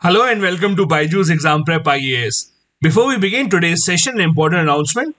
Hello and welcome to BYJU'S Exam Prep IAS. Before we begin today's session, an important announcement.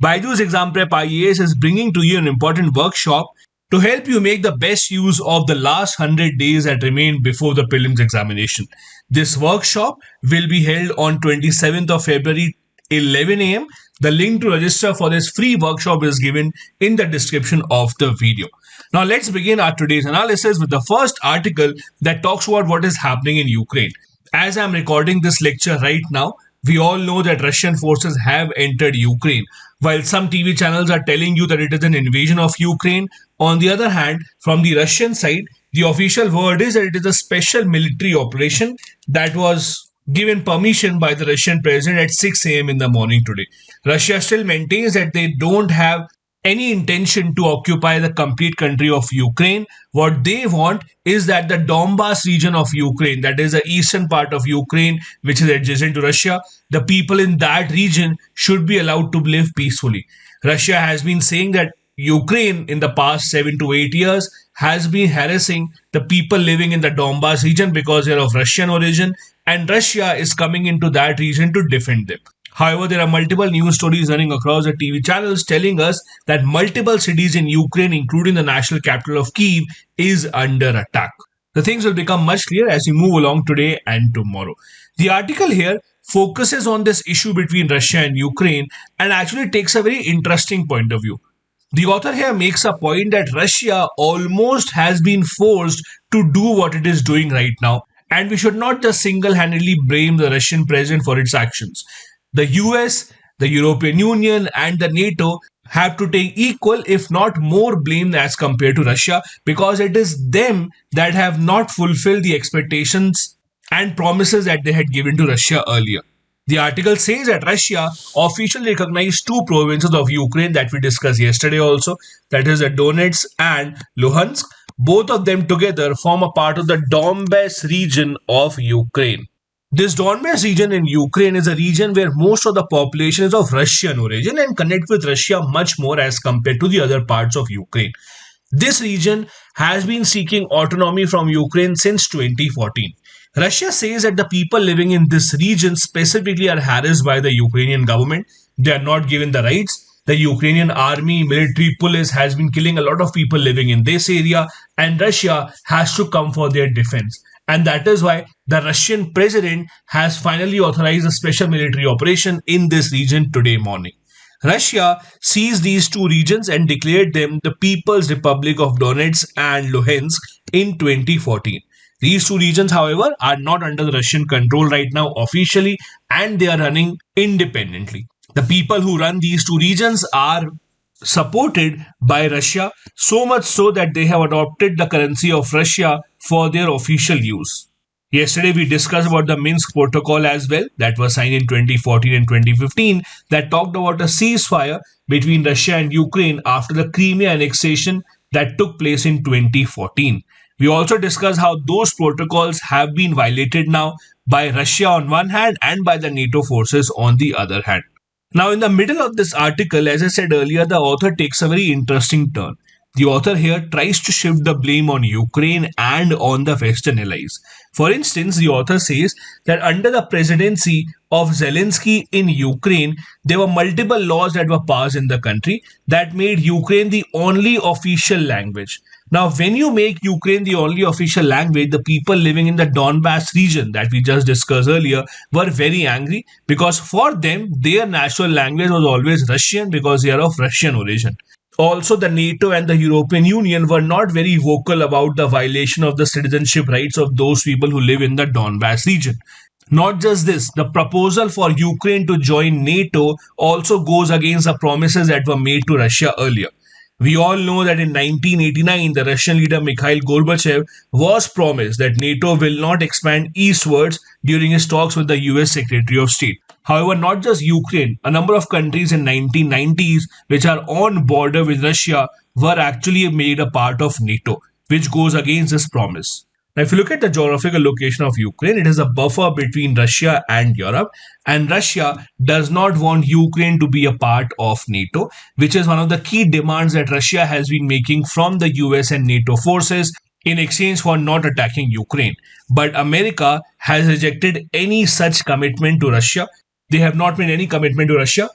BYJU'S Exam Prep IAS is bringing to you an important workshop to help you make the best use of the last 100 days that remain before the prelims examination. This workshop will be held on 27th of February 11 a.m. The link to register for this free workshop is given in the description of the video. Now let's begin our today's analysis with the first article that talks about what is happening in Ukraine. As I'm recording this lecture right now, we all know that Russian forces have entered Ukraine. While some TV channels are telling you that it is an invasion of Ukraine, on the other hand, from the Russian side, the official word is that it is a special military operation that was given permission by the Russian president at 6 a.m. in the morning today. Russia still maintains that they don't have any intention to occupy the complete country of Ukraine. What they want is that the Donbas region of Ukraine, that is the eastern part of Ukraine, which is adjacent to Russia, the people in that region should be allowed to live peacefully. Russia has been saying that Ukraine in the past 7 to 8 years has been harassing the people living in the Donbas region because they are of Russian origin, and Russia is coming into that region to defend them. However, there are multiple news stories running across the TV channels telling us that multiple cities in Ukraine, including the national capital of Kyiv, is under attack. The things will become much clearer as we move along today and tomorrow. The article here focuses on this issue between Russia and Ukraine and actually takes a very interesting point of view. The author here makes a point that Russia almost has been forced to do what it is doing right now, and we should not just single-handedly blame the Russian president for its actions. The US, the European Union, and the NATO have to take equal, if not more, blame as compared to Russia because it is them that have not fulfilled the expectations and promises that they had given to Russia earlier. The article says that Russia officially recognized two provinces of Ukraine that we discussed yesterday also, that is the Donetsk and Luhansk. Both of them together form a part of the Donbas region of Ukraine. This Donbas region in Ukraine is a region where most of the population is of Russian origin and connect with Russia much more as compared to the other parts of Ukraine. This region has been seeking autonomy from Ukraine since 2014. Russia says that the people living in this region specifically are harassed by the Ukrainian government. They are not given the rights. The Ukrainian army, military police has been killing a lot of people living in this area, and Russia has to come for their defense. And that is why the Russian president has finally authorized a special military operation in this region today morning. Russia seized these two regions and declared them the People's Republic of Donetsk and Luhansk in 2014. These two regions, however, are not under the Russian control right now officially, and they are running independently. The people who run these two regions are supported by Russia, so much so that they have adopted the currency of Russia for their official use. Yesterday we discussed about the Minsk Protocol as well, that was signed in 2014 and 2015, that talked about a ceasefire between Russia and Ukraine after the Crimea annexation that took place in 2014. We also discussed how those protocols have been violated now by Russia on one hand and by the NATO forces on the other hand. Now, in the middle of this article, as I said earlier, the author takes a very interesting turn. The author here tries to shift the blame on Ukraine and on the Western allies. For instance, the author says that under the presidency of Zelensky in Ukraine, there were multiple laws that were passed in the country that made Ukraine the only official language. Now, when you make Ukraine the only official language, the people living in the Donbas region that we just discussed earlier were very angry because for them, their national language was always Russian because they are of Russian origin. Also, the NATO and the European Union were not very vocal about the violation of the citizenship rights of those people who live in the Donbas region. Not just this, the proposal for Ukraine to join NATO also goes against the promises that were made to Russia earlier. We all know that in 1989, the Russian leader Mikhail Gorbachev was promised that NATO will not expand eastwards during his talks with the US Secretary of State. However, not just Ukraine, a number of countries in 1990s which are on border with Russia were actually made a part of NATO, which goes against this promise. Now, if you look at the geographical location of Ukraine, it is a buffer between Russia and Europe, and Russia does not want Ukraine to be a part of NATO, which is one of the key demands that Russia has been making from the US and NATO forces. in exchange for not attacking Ukraine. But America has rejected any such commitment to Russia. They have not made any commitment to Russia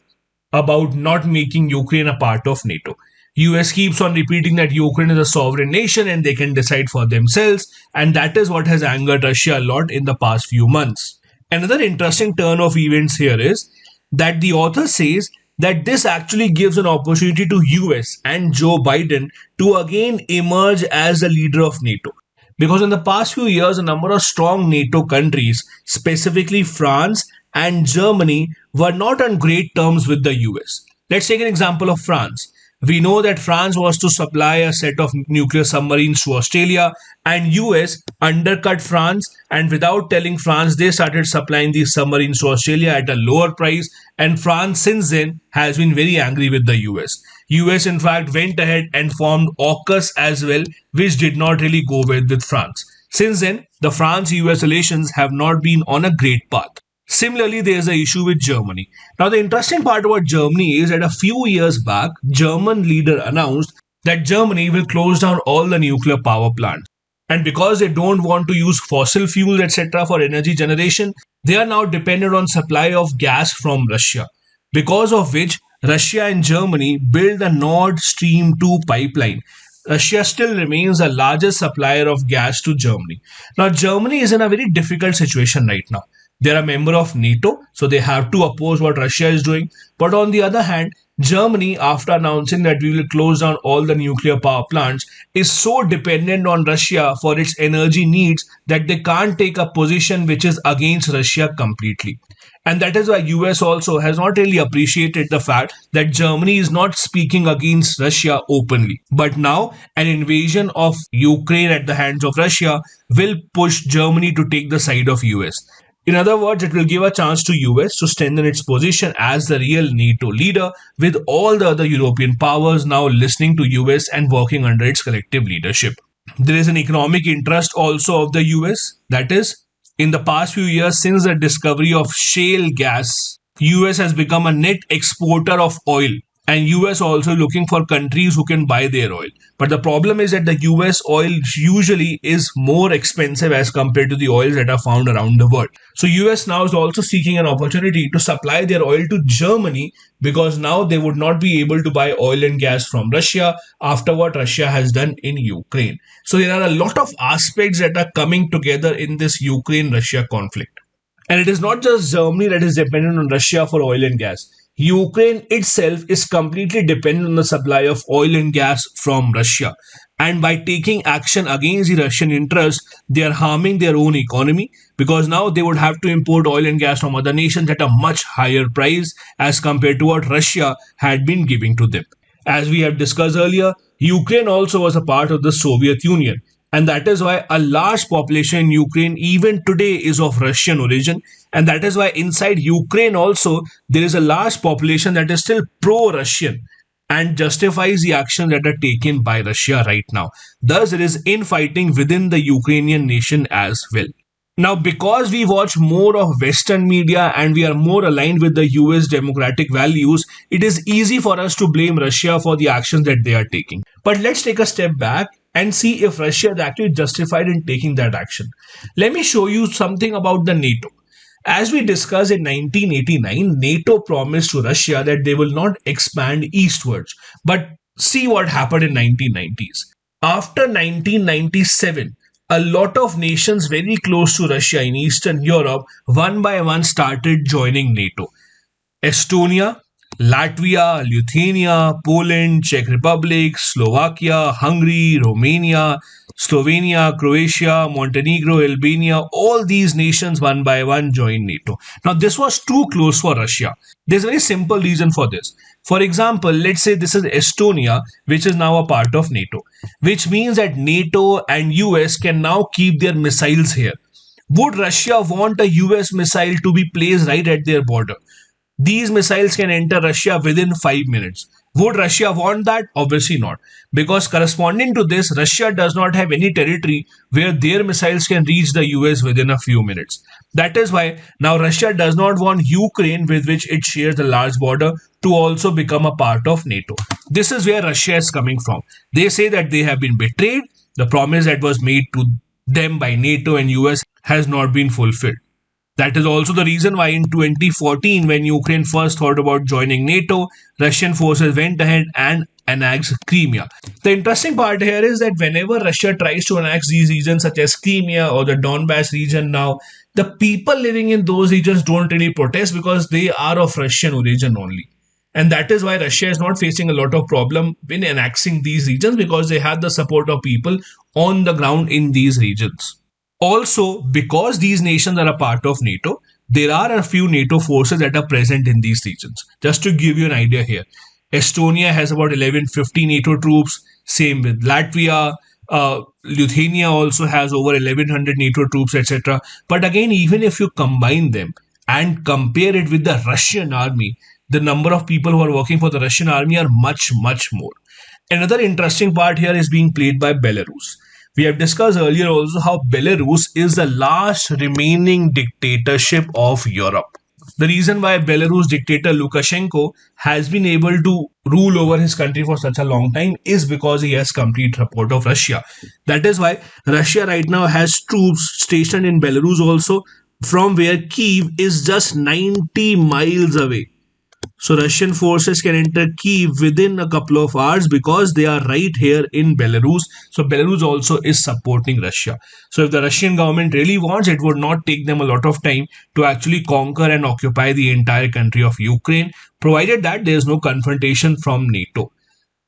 about not making Ukraine a part of NATO. US keeps on repeating that Ukraine is a sovereign nation and they can decide for themselves, and that is what has angered Russia a lot in the past few months. Another interesting turn of events here is that the author says that this actually gives an opportunity to US and Joe Biden to again emerge as the leader of NATO. Because in the past few years, a number of strong NATO countries, specifically France and Germany, were not on great terms with the US. Let's take an example of France. We know that France was to supply a set of nuclear submarines to Australia, and US undercut France, and without telling France, they started supplying these submarines to Australia at a lower price, and France since then has been very angry with the US. US in fact went ahead and formed AUKUS as well, which did not really go well with France. Since then, the France-US relations have not been on a great path. Similarly, there is an issue with Germany. Now, the interesting part about Germany is that a few years back, German leader announced that Germany will close down all the nuclear power plants. And because they don't want to use fossil fuels, etc., for energy generation, they are now dependent on supply of gas from Russia. Because of which, Russia and Germany built the Nord Stream 2 pipeline. Russia still remains the largest supplier of gas to Germany. Now, Germany is in a very difficult situation right now. They're a member of NATO, so they have to oppose what Russia is doing. But on the other hand, Germany, after announcing that we will close down all the nuclear power plants, is so dependent on Russia for its energy needs that they can't take a position which is against Russia completely. And that is why US also has not really appreciated the fact that Germany is not speaking against Russia openly. But now an invasion of Ukraine at the hands of Russia will push Germany to take the side of US. In other words, it will give a chance to US to strengthen its position as the real NATO leader, with all the other European powers now listening to US and working under its collective leadership. There is an economic interest also of the US. That is, in the past few years, since the discovery of shale gas, US has become a net exporter of oil. And US also looking for countries who can buy their oil. But the problem is that the US oil usually is more expensive as compared to the oils that are found around the world. So US now is also seeking an opportunity to supply their oil to Germany, because now they would not be able to buy oil and gas from Russia after what Russia has done in Ukraine. So there are a lot of aspects that are coming together in this Ukraine-Russia conflict. And it is not just Germany that is dependent on Russia for oil and gas. Ukraine itself is completely dependent on the supply of oil and gas from Russia. And by taking action against the Russian interests, they are harming their own economy, because now they would have to import oil and gas from other nations at a much higher price as compared to what Russia had been giving to them. As we have discussed earlier, Ukraine also was a part of the Soviet Union. And that is why a large population in Ukraine even today is of Russian origin. And that is why inside Ukraine also there is a large population that is still pro-Russian and justifies the actions that are taken by Russia right now. Thus, there is infighting within the Ukrainian nation as well. Now, because we watch more of Western media and we are more aligned with the US democratic values, it is easy for us to blame Russia for the actions that they are taking. But let's take a step back and see if Russia is actually justified in taking that action. Let me show you something about the NATO. As we discussed in 1989, NATO promised to Russia that they will not expand eastwards. But see what happened in 1990s. After 1997, a lot of nations very close to Russia in Eastern Europe, one by one started joining NATO. Estonia, Latvia, Lithuania, Poland, Czech Republic, Slovakia, Hungary, Romania, Slovenia, Croatia, Montenegro, Albania, all these nations one by one joined NATO. Now, this was too close for Russia. There's a very simple reason for this. For example, let's say this is Estonia, which is now a part of NATO, which means that NATO and US can now keep their missiles here. Would Russia want a US missile to be placed right at their border? These missiles can enter Russia within 5 minutes. Would Russia want that? Obviously not. Because corresponding to this, Russia does not have any territory where their missiles can reach the US within a few minutes. That is why now Russia does not want Ukraine, with which it shares a large border, to also become a part of NATO. This is where Russia is coming from. They say that they have been betrayed The promise that was made to them by NATO and US has not been fulfilled. That is also the reason why in 2014, when Ukraine first thought about joining NATO, Russian forces went ahead and annexed Crimea. The interesting part here is that whenever Russia tries to annex these regions, such as Crimea or the Donbass region now, the people living in those regions don't really protest because they are of Russian origin only. And that is why Russia is not facing a lot of problem in annexing these regions, because they have the support of people on the ground in these regions. Also, because these nations are a part of NATO, there are a few NATO forces that are present in these regions. Just to give you an idea here, Estonia has about 1150 NATO troops, same with Latvia. Lithuania also has over 1100 NATO troops, etc. But again, even if you combine them and compare it with the Russian army, the number of people who are working for the Russian army are much, much more. Another interesting part here is being played by Belarus. We have discussed earlier also how Belarus is the last remaining dictatorship of Europe. The reason why Belarus dictator Lukashenko has been able to rule over his country for such a long time is because he has complete support of Russia. That is why Russia right now has troops stationed in Belarus also, from where Kiev is just 90 miles away. So Russian forces can enter Kyiv within a couple of hours because they are right here in Belarus. So Belarus also is supporting Russia. So if the Russian government really wants, it would not take them a lot of time to actually conquer and occupy the entire country of Ukraine, provided that there is no confrontation from NATO.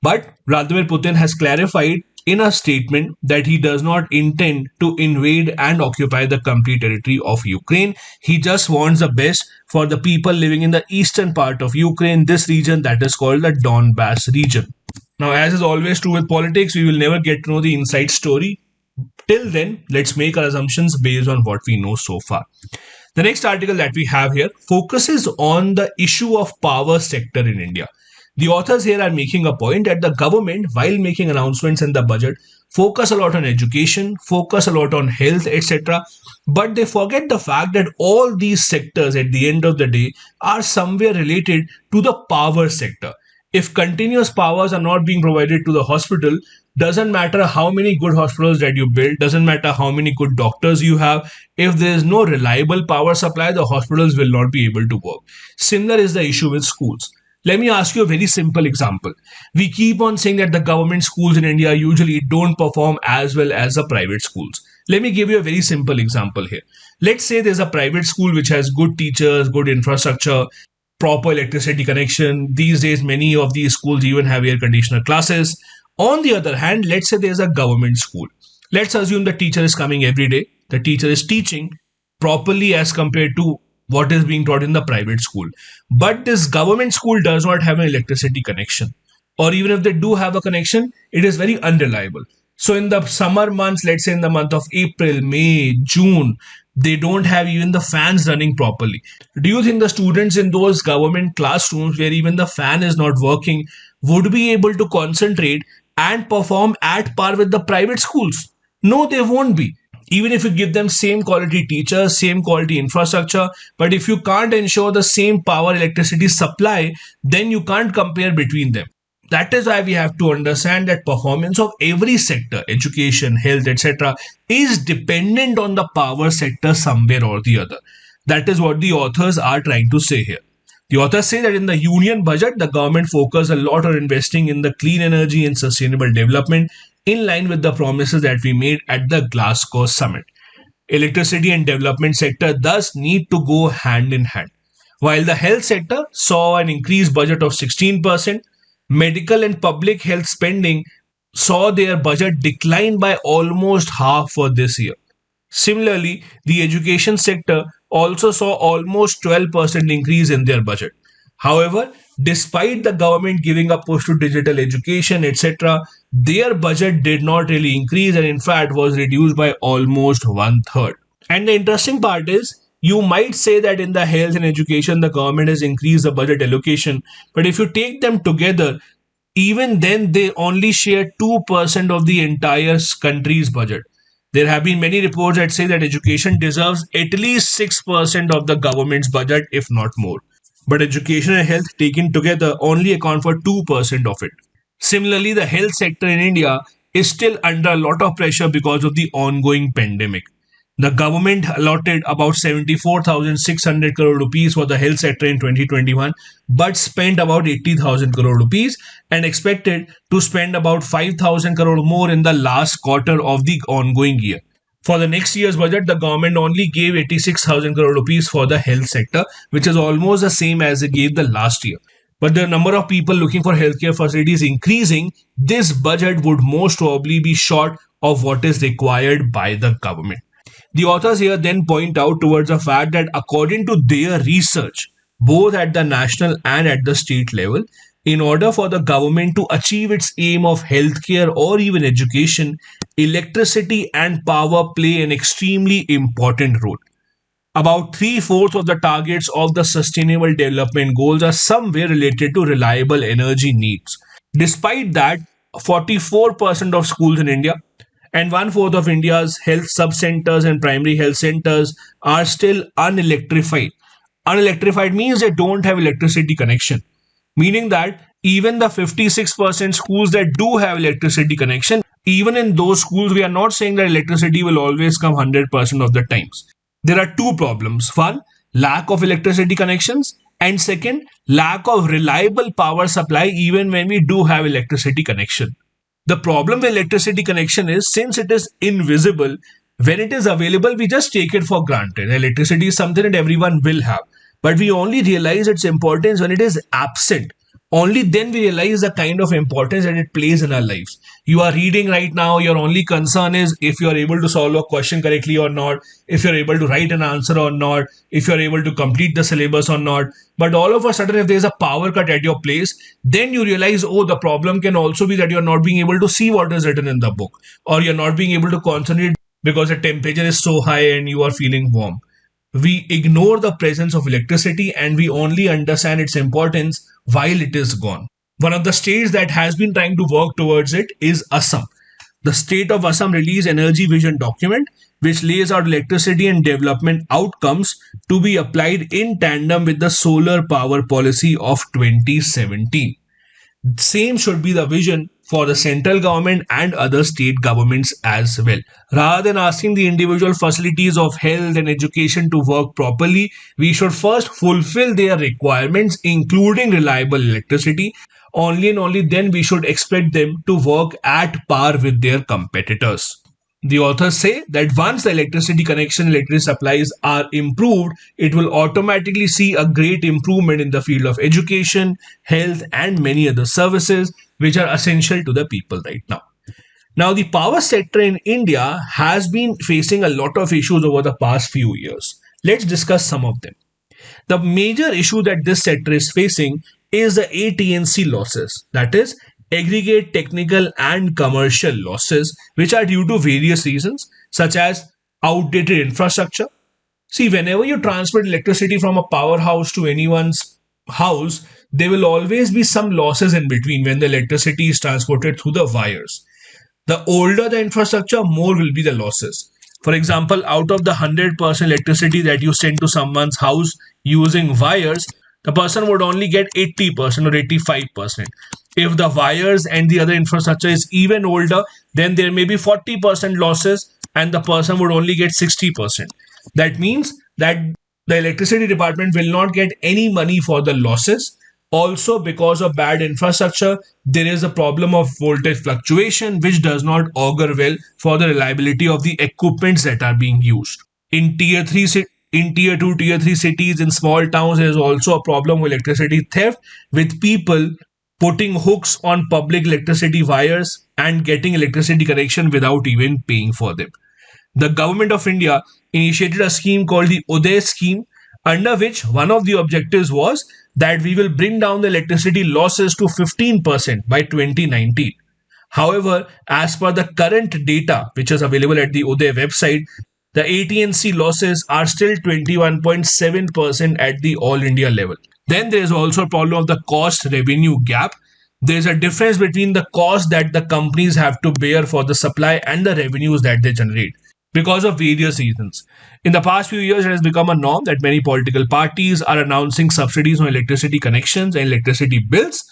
But Vladimir Putin has clarified in a statement that he does not intend to invade and occupy the complete territory of Ukraine. He just wants the best for the people living in the eastern part of Ukraine, this region that is called the Donbass region. Now, as is always true with politics, we will never get to know the inside story. Till then, let's make our assumptions based on what we know so far. The next article that we have here focuses on the issue of power sector in India. The authors here are making a point that the government, while making announcements in the budget, focus a lot on education, focus a lot on health, etc. But they forget the fact that all these sectors at the end of the day are somewhere related to the power sector. If continuous powers are not being provided to the hospital, doesn't matter how many good hospitals that you build, doesn't matter how many good doctors you have, if there is no reliable power supply, the hospitals will not be able to work. Similar is the issue with schools. Let me ask you a very simple example. We keep on saying that the government schools in India usually don't perform as well as the private schools. Let me give you a very simple example here. Let's say there's a private school which has good teachers, good infrastructure, proper electricity connection. These days, many of these schools even have air conditioner classes. On the other hand, let's say there's a government school. Let's assume the teacher is coming every day. The teacher is teaching properly as compared to what is being taught in the private school. But this government school does not have an electricity connection. Or even if they do have a connection, it is very unreliable. So in the summer months, let's say in the month of April, May, June, they don't have even the fans running properly. Do you think the students in those government classrooms where even the fan is not working would be able to concentrate and perform at par with the private schools? No, they won't be. Even if you give them same quality teachers, same quality infrastructure, but if you can't ensure the same power electricity supply, then you can't compare between them. That is why we have to understand that performance of every sector, education, health, etc., is dependent on the power sector somewhere or the other. That is what the authors are trying to say here. The authors say that in the union budget, the government focused a lot on investing in the clean energy and sustainable development in line with the promises that we made at the Glasgow summit. Electricity and development sector thus need to go hand in hand. While the health sector saw an increased budget of 16%, medical and public health spending saw their budget decline by almost half for this year. Similarly, the education sector also saw almost 12% increase in their budget. However, despite the government giving a push to digital education, etc., their budget did not really increase and in fact was reduced by almost one third. And the interesting part is, you might say that in the health and education, the government has increased the budget allocation, but if you take them together, even then they only share 2% of the entire country's budget. There have been many reports that say that education deserves at least 6% of the government's budget, if not more. But education and health taken together only account for 2% of it. Similarly, the health sector in India is still under a lot of pressure because of the ongoing pandemic. The government allotted about 74,600 crore rupees for the health sector in 2021, but spent about 80,000 crore rupees and expected to spend about 5,000 crore more in the last quarter of the ongoing year. For the next year's budget, the government only gave 86,000 crore rupees for the health sector, which is almost the same as it gave the last year. But the number of people looking for healthcare facilities increasing, this budget would most probably be short of what is required by the government. The authors here then point out towards the fact that according to their research, both at the national and at the state level, in order for the government to achieve its aim of healthcare or even education, electricity and power play an extremely important role. About three-fourths of the targets of the Sustainable Development Goals are somewhere related to reliable energy needs. Despite that, 44% of schools in India and one-fourth of India's health sub-centers and primary health centers are still unelectrified. Unelectrified means they don't have electricity connection, meaning that even the 56% schools that do have electricity connection, even in those schools, we are not saying that electricity will always come 100% of the times. There are two problems. One, lack of electricity connections, and second, lack of reliable power supply even when we do have electricity connection. The problem with electricity connection is since it is invisible, when it is available, we just take it for granted. Electricity is something that everyone will have, but we only realize its importance when it is absent. Only then we realize the kind of importance that it plays in our lives. You are reading right now, your only concern is if you are able to solve a question correctly or not, if you're able to write an answer or not, if you're able to complete the syllabus or not. But all of a sudden, if there's a power cut at your place, then you realize, oh, the problem can also be that you're not being able to see what is written in the book, or you're not being able to concentrate because the temperature is so high and you are feeling warm. We ignore the presence of electricity and we only understand its importance while it is gone. One of the states that has been trying to work towards it is Assam. The state of Assam released Energy Vision document which lays out electricity and development outcomes to be applied in tandem with the solar power policy of 2017. Same should be the vision for the central government and other state governments as well. Rather than asking the individual facilities of health and education to work properly, we should first fulfill their requirements, including reliable electricity. Only and only then we should expect them to work at par with their competitors. The authors say that once the electricity connection and electricity supplies are improved, it will automatically see a great improvement in the field of education, health, and many other services which are essential to the people right now. Now, the power sector in India has been facing a lot of issues over the past few years. Let's discuss some of them. The major issue that this sector is facing is the AT&C losses, that is, aggregate technical and commercial losses, which are due to various reasons, such as outdated infrastructure. See, whenever you transmit electricity from a powerhouse to anyone's house, there will always be some losses in between when the electricity is transported through the wires. The older the infrastructure, more will be the losses. For example, out of the 100% electricity that you send to someone's house using wires, the person would only get 80% or 85%. If the wires and the other infrastructure is even older, then there may be 40% losses and the person would only get 60%. That means that the electricity department will not get any money for the losses. Also, because of bad infrastructure, there is a problem of voltage fluctuation, which does not augur well for the reliability of the equipments that are being used. In tier 2, tier 3 cities, in small towns, there is also a problem with electricity theft, with people putting hooks on public electricity wires and getting electricity connection without even paying for them. The government of India initiated a scheme called the UDAY scheme, under which one of the objectives was that we will bring down the electricity losses to 15% by 2019. However, as per the current data which is available at the UDAY website, the AT&C losses are still 21.7% at the all India level. Then there is also a problem of the cost revenue gap. There is a difference between the cost that the companies have to bear for the supply and the revenues that they generate because of various reasons. In the past few years, it has become a norm that many political parties are announcing subsidies on electricity connections and electricity bills.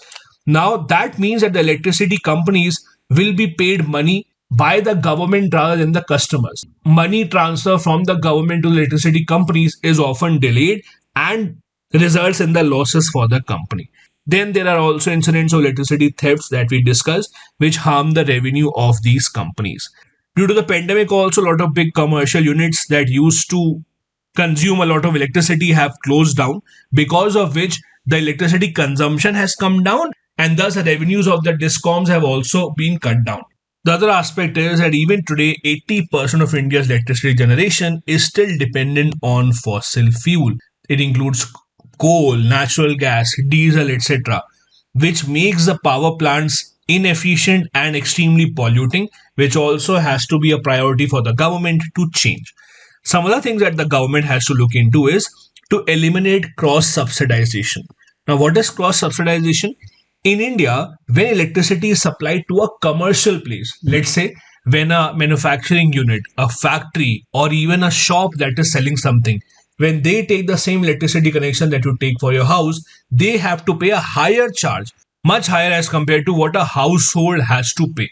Now, that means that the electricity companies will be paid money by the government rather than the customers. Money transfer from the government to the electricity companies is often delayed and results in the losses for the company. Then there are also incidents of electricity thefts that we discussed, which harm the revenue of these companies. Due to the pandemic, also a lot of big commercial units that used to consume a lot of electricity have closed down, because of which the electricity consumption has come down and thus the revenues of the discoms have also been cut down. The other aspect is that even today, 80% of India's electricity generation is still dependent on fossil fuel. It includes coal, natural gas, diesel, etc., which makes the power plants inefficient and extremely polluting, which also has to be a priority for the government to change. Some other things that the government has to look into is to eliminate cross subsidization. Now, what is cross subsidization? In India, when electricity is supplied to a commercial place, let's say when a manufacturing unit, a factory, or even a shop that is selling something, when they take the same electricity connection that you take for your house, they have to pay a higher charge, much higher as compared to what a household has to pay.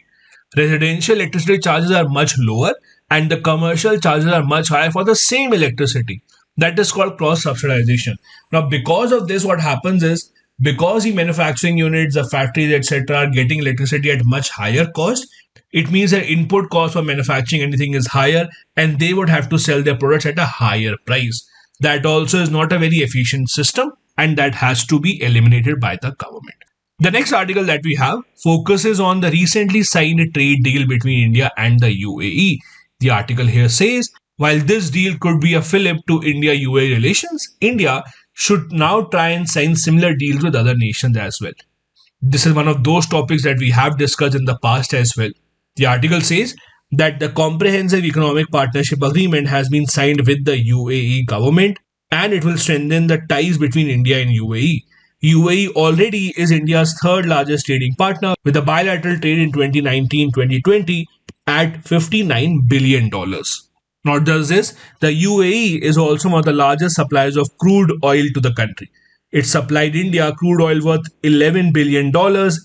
Residential electricity charges are much lower and the commercial charges are much higher for the same electricity. That is called cross subsidization. Now, because of this, what happens is, because the manufacturing units, the factories, etc., are getting electricity at much higher cost, it means that input cost for manufacturing anything is higher and they would have to sell their products at a higher price. That also is not a very efficient system and that has to be eliminated by the government. The next article that we have focuses on the recently signed trade deal between India and the UAE. The article here says, while this deal could be a fillip to India-UAE relations, India should now try and sign similar deals with other nations as well. This is one of those topics that we have discussed in the past as well. The article says that the Comprehensive Economic Partnership Agreement has been signed with the UAE government and it will strengthen the ties between India and UAE. UAE already is India's third largest trading partner with a bilateral trade in 2019-2020 at $59 billion. Not just this, the UAE is also one of the largest suppliers of crude oil to the country. It supplied India crude oil worth $11 billion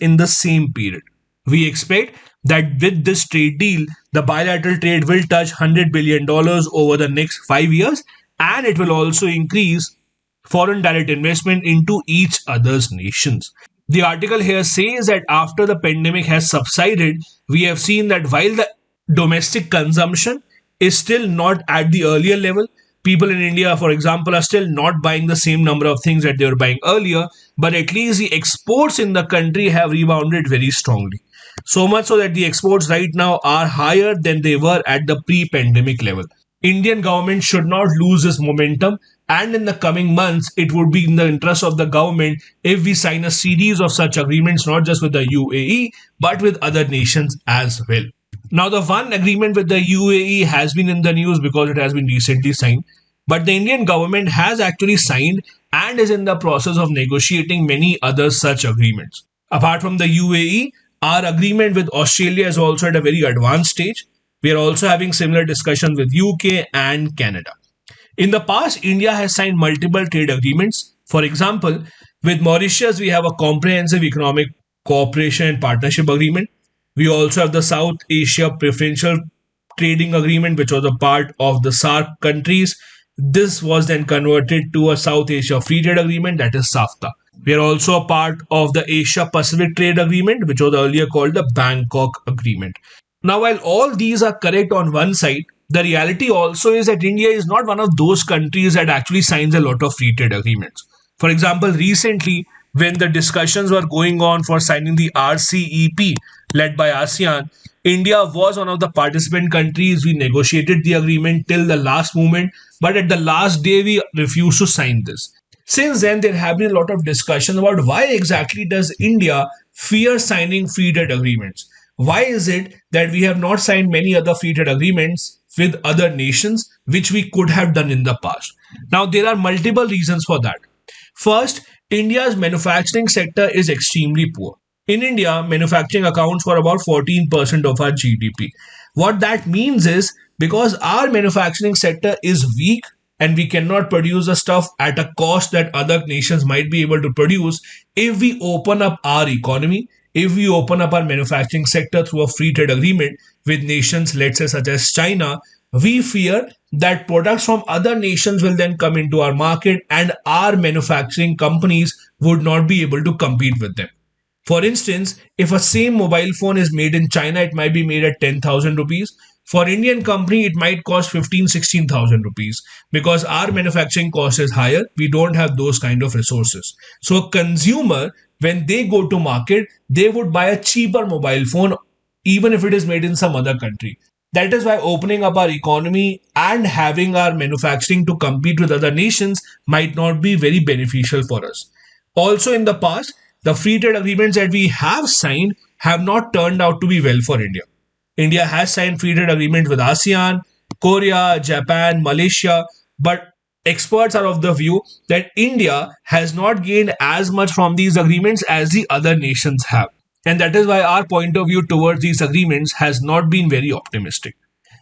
in the same period. We expect that with this trade deal, the bilateral trade will touch $100 billion over the next 5 years and it will also increase foreign direct investment into each other's nations. The article here says that after the pandemic has subsided, we have seen that while the domestic consumption is still not at the earlier level, people in India, for example, are still not buying the same number of things that they were buying earlier, but at least the exports in the country have rebounded very strongly. So much so that the exports right now are higher than they were at the pre-pandemic level. Indian government should not lose this momentum, and in the coming months it would be in the interest of the government if we sign a series of such agreements, not just with the UAE but with other nations as well. Now, the one agreement with the UAE has been in the news because it has been recently signed, but the Indian government has actually signed and is in the process of negotiating many other such agreements. Apart from the UAE, our agreement with Australia is also at a very advanced stage. We are also having similar discussions with UK and Canada. In the past, India has signed multiple trade agreements. For example, with Mauritius, we have a comprehensive economic cooperation and partnership agreement. We also have the South Asia Preferential Trading Agreement, which was a part of the SAARC countries. This was then converted to a South Asia Free Trade Agreement, that is SAFTA. We are also a part of the Asia Pacific Trade Agreement, which was earlier called the Bangkok Agreement. Now, while all these are correct on one side, the reality also is that India is not one of those countries that actually signs a lot of free trade agreements. For example, recently, when the discussions were going on for signing the RCEP led by ASEAN, India was one of the participant countries. We negotiated the agreement till the last moment, but at the last day, we refused to sign this. Since then, there have been a lot of discussions about why exactly does India fear signing free trade agreements. Why is it that we have not signed many other free trade agreements with other nations, which we could have done in the past? Now, there are multiple reasons for that. First, India's manufacturing sector is extremely poor. In India, manufacturing accounts for about 14% of our GDP. What that means is, because our manufacturing sector is weak and we cannot produce the stuff at a cost that other nations might be able to produce, if we open up our economy, if we open up our manufacturing sector through a free trade agreement with nations, let's say, such as China, we fear that products from other nations will then come into our market and our manufacturing companies would not be able to compete with them. For instance, if a same mobile phone is made in China, it might be made at 10,000 rupees. For Indian company, it might cost 16,000 rupees because our manufacturing cost is higher. We don't have those kind of resources. So a consumer, when they go to market, they would buy a cheaper mobile phone even if it is made in some other country. That is why opening up our economy and having our manufacturing to compete with other nations might not be very beneficial for us. Also, in the past, the free trade agreements that we have signed have not turned out to be well for India. India has signed free trade agreements with ASEAN, Korea, Japan, Malaysia, but experts are of the view that India has not gained as much from these agreements as the other nations have. And that is why our point of view towards these agreements has not been very optimistic.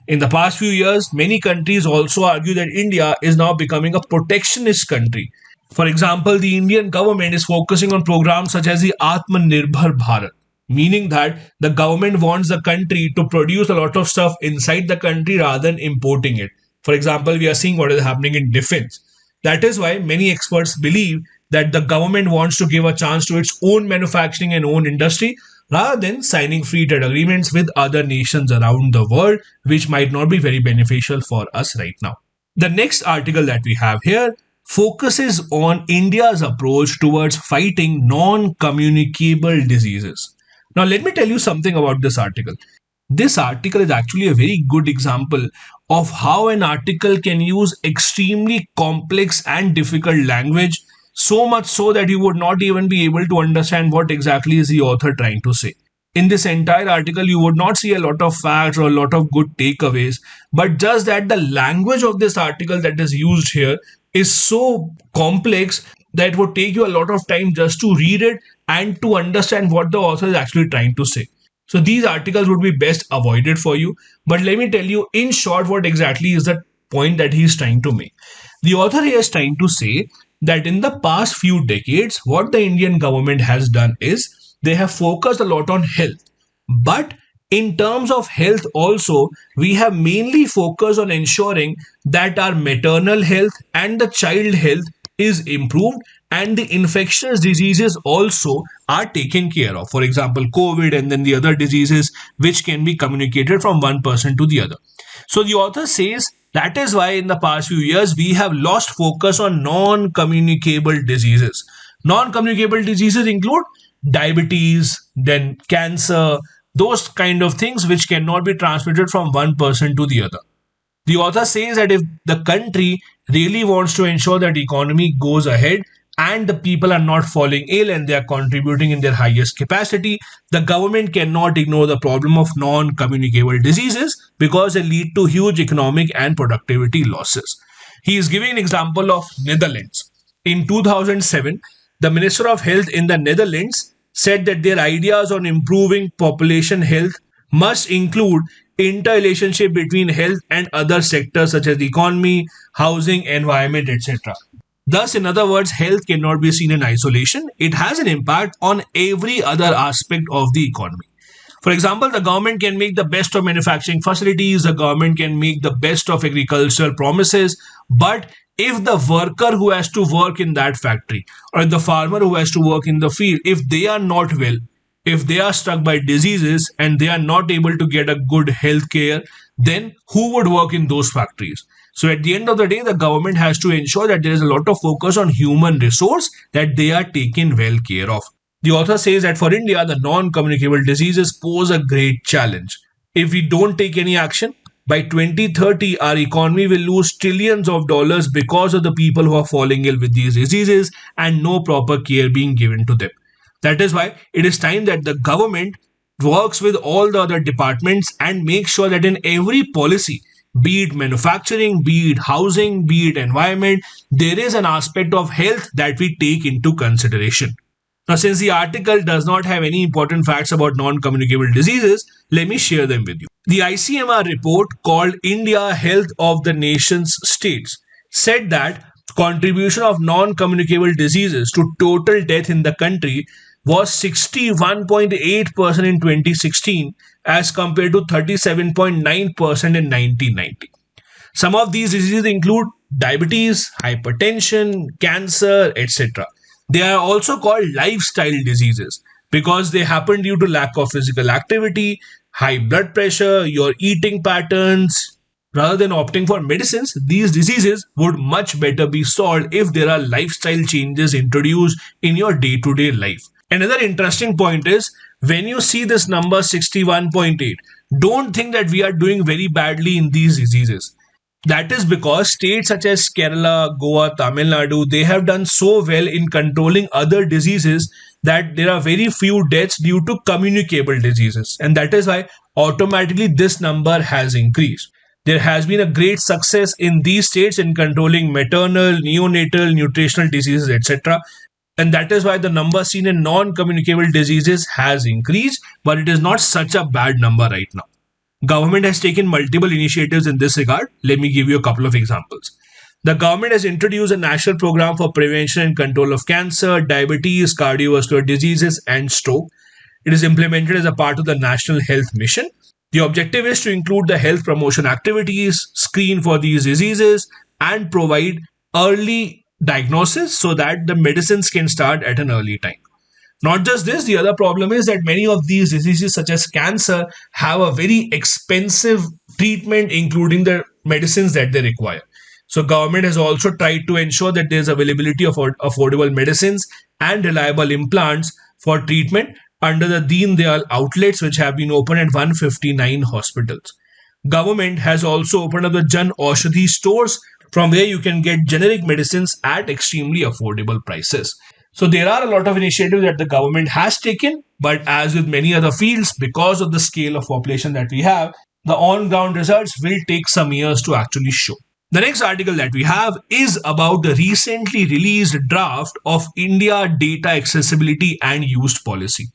In the past few years, many countries also argue that India is now becoming a protectionist country. For example, the Indian government is focusing on programs such as the Atmanirbhar Bharat, meaning that the government wants the country to produce a lot of stuff inside the country rather than importing it. For example, we are seeing what is happening in defense. That is why many experts believe that the government wants to give a chance to its own manufacturing and own industry rather than signing free trade agreements with other nations around the world, which might not be very beneficial for us right now. The next article that we have here focuses on India's approach towards fighting non communicable diseases. Now, let me tell you something about this article. This article is actually a very good example of how an article can use extremely complex and difficult language, so much so that you would not even be able to understand what exactly is the author trying to say. In this entire article, you would not see a lot of facts or a lot of good takeaways, but just that the language of this article that is used here is so complex that it would take you a lot of time just to read it and to understand what the author is actually trying to say. So these articles would be best avoided for you. But let me tell you in short what exactly is the point that he is trying to make. The author here is trying to say that in the past few decades, what the Indian government has done is they have focused a lot on health. But in terms of health also, we have mainly focused on ensuring that our maternal health and the child health is improved and the infectious diseases also are taken care of. For example, COVID and then the other diseases which can be communicated from one person to the other. So the author says that is why in the past few years we have lost focus on non-communicable diseases. Non-communicable diseases include diabetes, then cancer, those kind of things which cannot be transmitted from one person to the other. The author says that if the country really wants to ensure that economy goes ahead and the people are not falling ill and they are contributing in their highest capacity, the government cannot ignore the problem of non-communicable diseases because they lead to huge economic and productivity losses. He is giving an example of Netherlands. In 2007, the Minister of Health in the Netherlands said that their ideas on improving population health must include interrelationship between health and other sectors such as the economy, housing, environment, etc. Thus, in other words, health cannot be seen in isolation. It has an impact on every other aspect of the economy. For example, the government can make the best of manufacturing facilities, the government can make the best of agricultural promises, but if the worker who has to work in that factory or the farmer who has to work in the field, if they are not well, if they are struck by diseases and they are not able to get a good health care, then who would work in those factories? So at the end of the day, the government has to ensure that there is a lot of focus on human resource, that they are taken well care of. The author says that for India, the non-communicable diseases pose a great challenge. If we don't take any action, by 2030, our economy will lose trillions of dollars because of the people who are falling ill with these diseases and no proper care being given to them. That is why it is time that the government works with all the other departments and makes sure that in every policy, be it manufacturing, be it housing, be it environment, there is an aspect of health that we take into consideration. Now, since the article does not have any important facts about non-communicable diseases, let me share them with you. The ICMR report called India Health of the Nation's States said that contribution of non-communicable diseases to total death in the country was 61.8% in 2016 as compared to 37.9% in 1990. Some of these diseases include diabetes, hypertension, cancer, etc. They are also called lifestyle diseases because they happen due to lack of physical activity, high blood pressure, your eating patterns. Rather than opting for medicines, these diseases would much better be solved if there are lifestyle changes introduced in your day to day life. Another interesting point is when you see this number 61.8, don't think that we are doing very badly in these diseases. That is because states such as Kerala, Goa, Tamil Nadu, they have done so well in controlling other diseases that there are very few deaths due to communicable diseases. And that is why automatically this number has increased. There has been a great success in these states in controlling maternal, neonatal, nutritional diseases, etc. And that is why the number seen in non-communicable diseases has increased, but it is not such a bad number right now. Government has taken multiple initiatives in this regard. Let me give you a couple of examples. The government has introduced a national program for prevention and control of cancer, diabetes, cardiovascular diseases, and stroke. It is implemented as a part of the National Health Mission. The objective is to include the health promotion activities, screen for these diseases, and provide early diagnosis so that the medicines can start at an early time. Not just this, the other problem is that many of these diseases, such as cancer, have a very expensive treatment, including the medicines that they require. So, government has also tried to ensure that there is availability of affordable medicines and reliable implants for treatment under the Deen Dayal outlets, which have been opened at 159 hospitals. Government has also opened up the Jan Aushadhi stores from where you can get generic medicines at extremely affordable prices. So there are a lot of initiatives that the government has taken, but as with many other fields, because of the scale of population that we have, the on-ground results will take some years to actually show. The next article that we have is about the recently released draft of India Data Accessibility and Use Policy.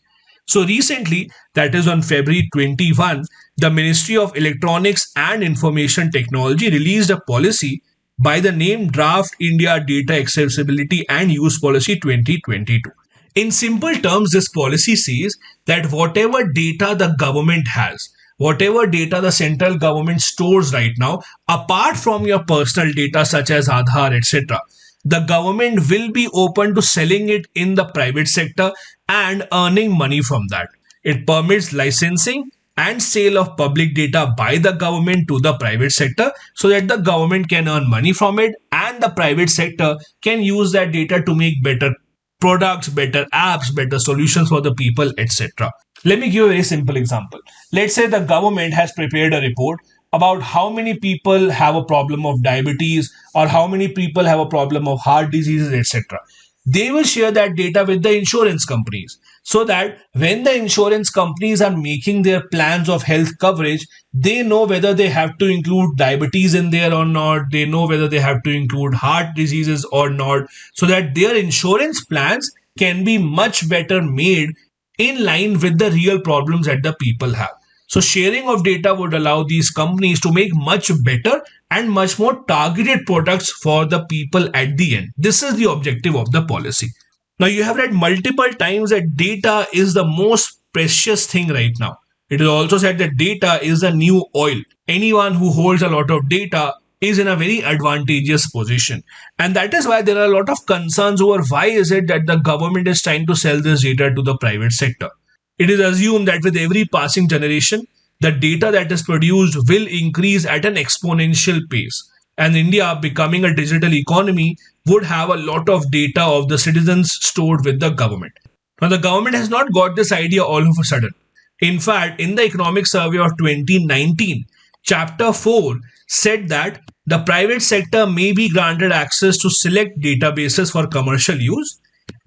So recently, that is on February 21, the Ministry of Electronics and Information Technology released a policy by the name Draft India Data Accessibility and Use Policy 2022. In simple terms, this policy says that whatever data the government has, whatever data the central government stores right now, apart from your personal data such as Aadhaar, etc., the government will be open to selling it in the private sector and earning money from that. It permits licensing and sale of public data by the government to the private sector so that the government can earn money from it and the private sector can use that data to make better products, better apps, better solutions for the people, etc. Let me give you a very simple example. Let's say the government has prepared a report about how many people have a problem of diabetes or how many people have a problem of heart diseases, etc. They will share that data with the insurance companies so that when the insurance companies are making their plans of health coverage, they know whether they have to include diabetes in there or not. They know whether they have to include heart diseases or not, so that their insurance plans can be much better made in line with the real problems that the people have. So sharing of data would allow these companies to make much better and much more targeted products for the people at the end. This is the objective of the policy. Now you have read multiple times that data is the most precious thing right now. It is also said that data is the new oil. Anyone who holds a lot of data is in a very advantageous position. And that is why there are a lot of concerns over why is it that the government is trying to sell this data to the private sector. It is assumed that with every passing generation, the data that is produced will increase at an exponential pace. And India, becoming a digital economy, would have a lot of data of the citizens stored with the government. Now, the government has not got this idea all of a sudden. In fact, in the Economic Survey of 2019, Chapter 4 said that the private sector may be granted access to select databases for commercial use.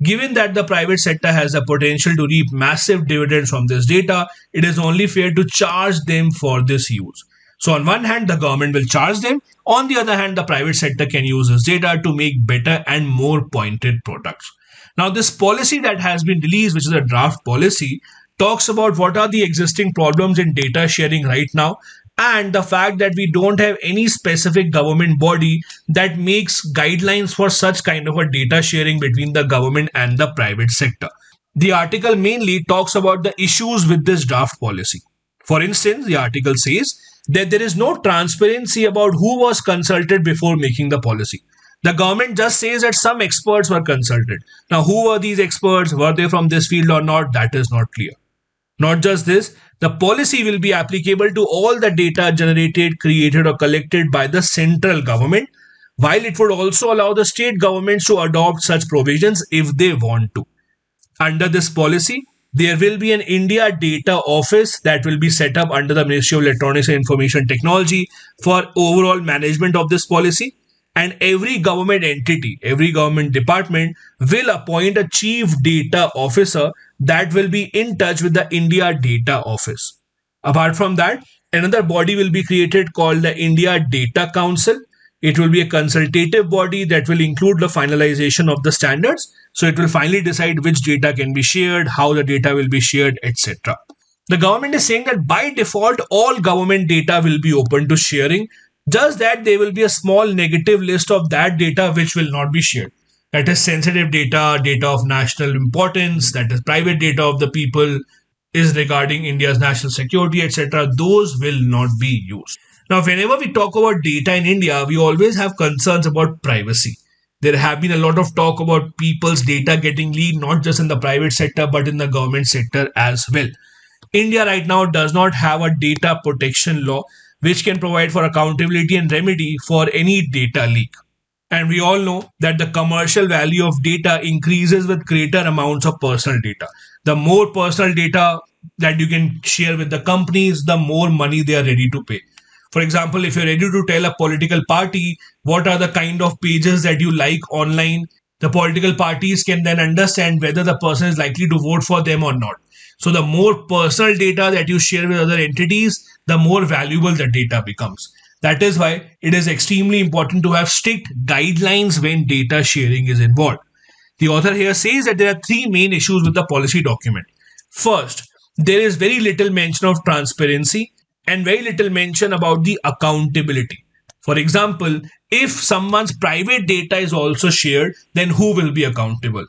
Given that the private sector has the potential to reap massive dividends from this data, it is only fair to charge them for this use. So on one hand, the government will charge them. On the other hand, the private sector can use this data to make better and more pointed products. Now, this policy that has been released, which is a draft policy, talks about what are the existing problems in data sharing right now and the fact that we don't have any specific government body that makes guidelines for such kind of a data sharing between the government and the private sector. The article mainly talks about the issues with this draft policy. For instance, the article says that there is no transparency about who was consulted before making the policy. The government just says that some experts were consulted. Now, who were these experts? Were they from this field or not? That is not clear. Not just this, the policy will be applicable to all the data generated, created, or collected by the central government, while it would also allow the state governments to adopt such provisions if they want to. Under this policy, there will be an India Data Office that will be set up under the Ministry of Electronics and Information Technology for overall management of this policy. And every government entity, every government department will appoint a chief data officer that will be in touch with the India Data Office. Apart from that, another body will be created called the India Data Council. It will be a consultative body that will include the finalization of the standards. So it will finally decide which data can be shared, how the data will be shared, etc. The government is saying that by default, all government data will be open to sharing, just that there will be a small negative list of that data which will not be shared. That is sensitive data, data of national importance, that is private data of the people, is regarding India's national security, etc. Those will not be used. Now, whenever we talk about data in India, we always have concerns about privacy. There have been a lot of talk about people's data getting leaked, not just in the private sector, but in the government sector as well. India right now does not have a data protection law which can provide for accountability and remedy for any data leak. And we all know that the commercial value of data increases with greater amounts of personal data. The more personal data that you can share with the companies, the more money they are ready to pay. For example, if you're ready to tell a political party what are the kind of pages that you like online, the political parties can then understand whether the person is likely to vote for them or not. So the more personal data that you share with other entities, the more valuable the data becomes. That is why it is extremely important to have strict guidelines when data sharing is involved. The author here says that there are three main issues with the policy document. First, there is very little mention of transparency and very little mention about the accountability. For example, if someone's private data is also shared, then who will be accountable?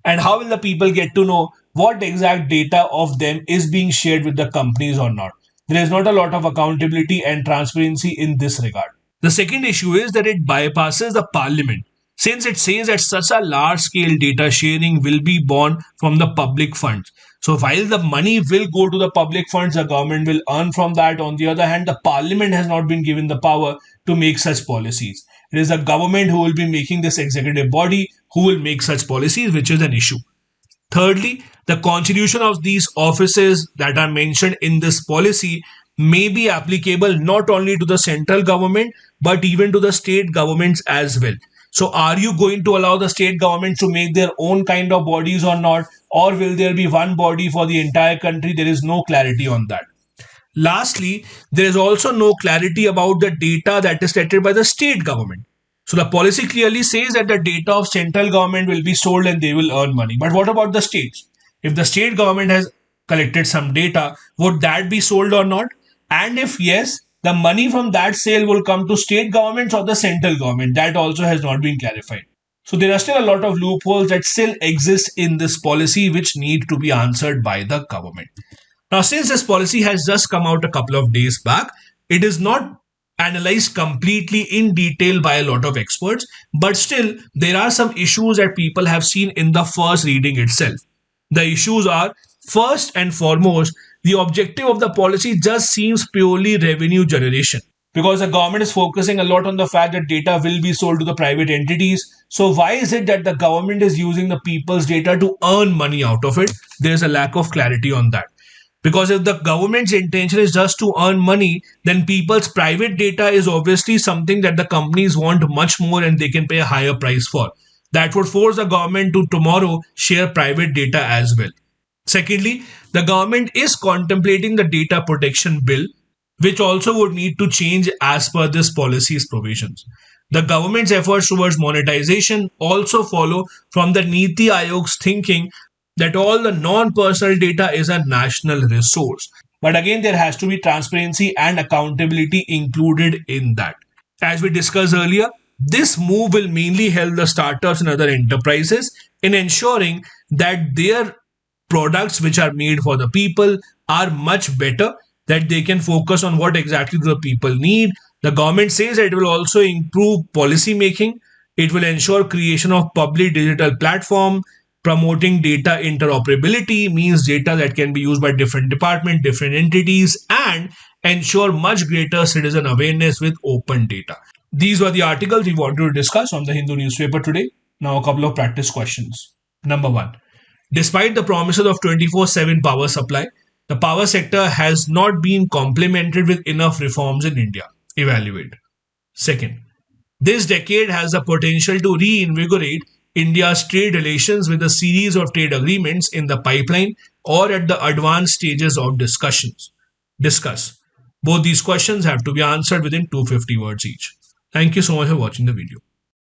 And how will the people get to know what exact data of them is being shared with the companies or not? There is not a lot of accountability and transparency in this regard. The second issue is that it bypasses the parliament, since it says that such a large scale data sharing will be borne from the public funds. So while the money will go to the public funds, the government will earn from that. On the other hand, the parliament has not been given the power to make such policies. It is the government who will be making this executive body who will make such policies, which is an issue. Thirdly, the constitution of these offices that are mentioned in this policy may be applicable not only to the central government but even to the state governments as well. So are you going to allow the state governments to make their own kind of bodies or not? Or will there be one body for the entire country? There is no clarity on that. Lastly, there is also no clarity about the data that is collected by the state government. So the policy clearly says that the data of central government will be sold and they will earn money. But what about the states? If the state government has collected some data, would that be sold or not? And if yes, the money from that sale will come to state governments or the central government. That also has not been clarified. So there are still a lot of loopholes that still exist in this policy which need to be answered by the government. Now, since this policy has just come out a couple of days back, it is not analyzed completely in detail by a lot of experts, but still there are some issues that people have seen in the first reading itself. The issues are, first and foremost, the objective of the policy just seems purely revenue generation, because the government is focusing a lot on the fact that data will be sold to the private entities. So why is it that the government is using the people's data to earn money out of it? There is a lack of clarity on that. Because if the government's intention is just to earn money, then people's private data is obviously something that the companies want much more and they can pay a higher price for. That would force the government to tomorrow share private data as well. Secondly, the government is contemplating the data protection bill, which also would need to change as per this policy's provisions. The government's efforts towards monetization also follow from the Niti Aayog's thinking that all the non-personal data is a national resource. But again, there has to be transparency and accountability included in that. As we discussed earlier, this move will mainly help the startups and other enterprises in ensuring that their products which are made for the people are much better, that they can focus on what exactly the people need. The government says that it will also improve policy making. It will ensure creation of public digital platform. Promoting data interoperability means data that can be used by different departments, different entities, and ensure much greater citizen awareness with open data. These were the articles we wanted to discuss on the Hindu newspaper today. Now, a couple of practice questions. Number one, despite the promises of 24/7 power supply, the power sector has not been complemented with enough reforms in India. Evaluate. Second, this decade has the potential to reinvigorate India's trade relations with a series of trade agreements in the pipeline or at the advanced stages of discussions. Discuss. Both these questions have to be answered within 250 words each. Thank you so much for watching the video.